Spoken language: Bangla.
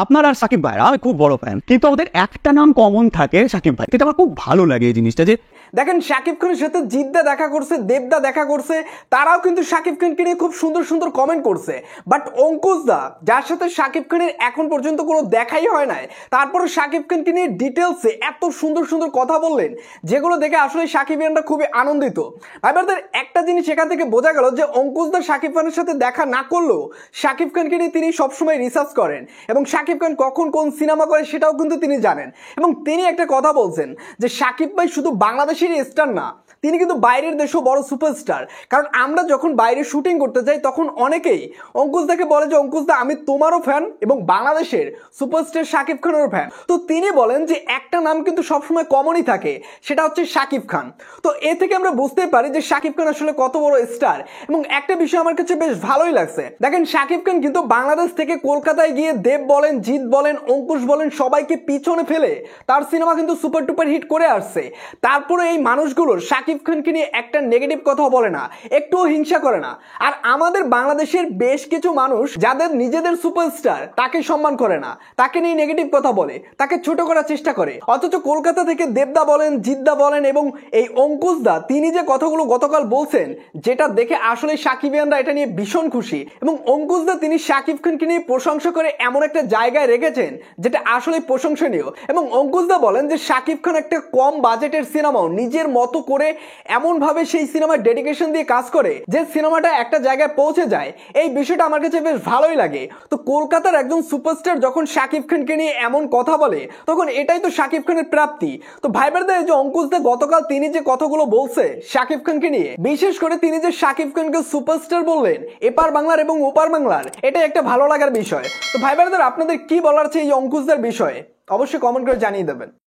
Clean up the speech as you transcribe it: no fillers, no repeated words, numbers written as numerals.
আপনার আর সাকিব ভাইরা আমি খুব বড় ফ্যান, কিন্তু আমাদের একটা নাম কমন থাকে, সাকিব ভাই। কিন্তু আমার খুব ভালো লাগে এই জিনিসটা যে দেখেন শাকিব খানের সাথে জিদ্দা দেখা করছে, দেবদা দেখা করছে, তারাও কিন্তু শাকিব খানকে নিয়ে খুব সুন্দর সুন্দর কমেন্ট করছে। বাট অঙ্কুশ দা, যার সাথে শাকিব খানের এখন পর্যন্ত কোনো দেখাই হয় নাই, তারপরে শাকিব খানকে নিয়ে ডিটেলসে এত সুন্দর সুন্দর কথা বললেন, যেগুলো দেখে আসলে শাকিবিয়ানরা খুবই আনন্দিত। ভাইবারদের একটা জিনিস এখান থেকে বোঝা গেল যে অঙ্কুশ দা শাকিব খানের সাথে দেখা না করলেও শাকিব খানকে নিয়ে তিনি সবসময় রিসার্চ করেন এবং শাকিব খান কখন কোন সিনেমা করে সেটাও কিন্তু তিনি জানেন। এবং তিনি একটা কথা বলছেন যে শাকিব ভাই শুধু বাংলাদেশের স্টার না, তিনি কিন্তু বাইরের দেশেও বড় সুপারস্টার। কারণ আমরা যখন বাইরে শুটিং করতে যাই তখন অনেকেই অঙ্কুশ দাকে বলে যে অঙ্কুশ দা আমি তোমারও ফ্যান এবং বাংলাদেশের সুপারস্টার শাকিব খানেরও ফ্যান। তো তিনি বলেন যে একটা নাম কিন্তু সবসময় কমনই থাকে, সেটা হচ্ছে শাকিব খান। তো এ থেকে আমরা বুঝতে পারি যে শাকিব খান আসলে কত বড় স্টার। এবং একটা বিষয় আমার কাছে বেশ ভালোই লাগছে, দেখেন শাকিব খান কিন্তু বাংলাদেশ থেকে কলকাতায় গিয়ে দেব বলেন, জিৎ বলেন, অঙ্কুশ বলেন, সবাইকে পিছনে ফেলে তার সিনেমা কিন্তু সুপার টুপার হিট করে আসছে। তারপরে এই মানুষগুলোর শাকিব খানকে নিয়ে একটা নেগেটিভ কথা বলে না, একটুও হিংসা করে না। আর আমাদের বাংলাদেশের বেশ কিছু মানুষ যাদের নিজেদের সুপারস্টার তাকে সম্মান করে না, তাকে নিয়ে নেগেটিভ কথা বলে, তাকে ছোট করার চেষ্টা করে। অথচ কলকাতা থেকে দেবদা বলেন, জিদ্দা বলেন এবং এই অঙ্কুশ দা তিনি যে কথাগুলো গতকাল বলছেন, যেটা দেখে আসলে সাকিবিয়ানরা এটা নিয়ে ভীষণ খুশি। এবং অঙ্কুশ দা তিনি শাকিব খানকে নিয়ে প্রশংসা করে এমন একটা জায়গায় রেখেছেন যেটা আসলে প্রশংসনীয়। এবং অঙ্কুশ দা বলেন যে শাকিব খান একটা কম বাজেটের সিনেমাও নিজের মতো করে এমন ভাবে সেই সিনেমার ডেডিকেশন দিয়ে কাজ করে যে সিনেমাটা একটা জায়গায় পৌঁছে যায়। এই বিষয়টা আমার কাছে বেশ ভালোই লাগে। তো কলকাতার একজন সুপারস্টার যখন শাকিব খানকে নিয়ে এমন কথা বলে তখন এটাই তো শাকিব খানের প্রাপ্তি। তো ভাইবারদের যে অঙ্কুশ দা গতকাল তিনি যে কথাগুলো বলছে শাকিব খানকে নিয়ে, বিশেষ করে তিনি যে শাকিব খানকে সুপারস্টার বললেন এপার বাংলার এবং ওপার বাংলার, এটা একটা ভালো লাগার বিষয়। তো ভাইবারদের আপনাদের কি বলার আছে এই অঙ্কুশ দার বিষয়ে অবশ্যই কমেন্ট করে জানিয়ে দেবেন।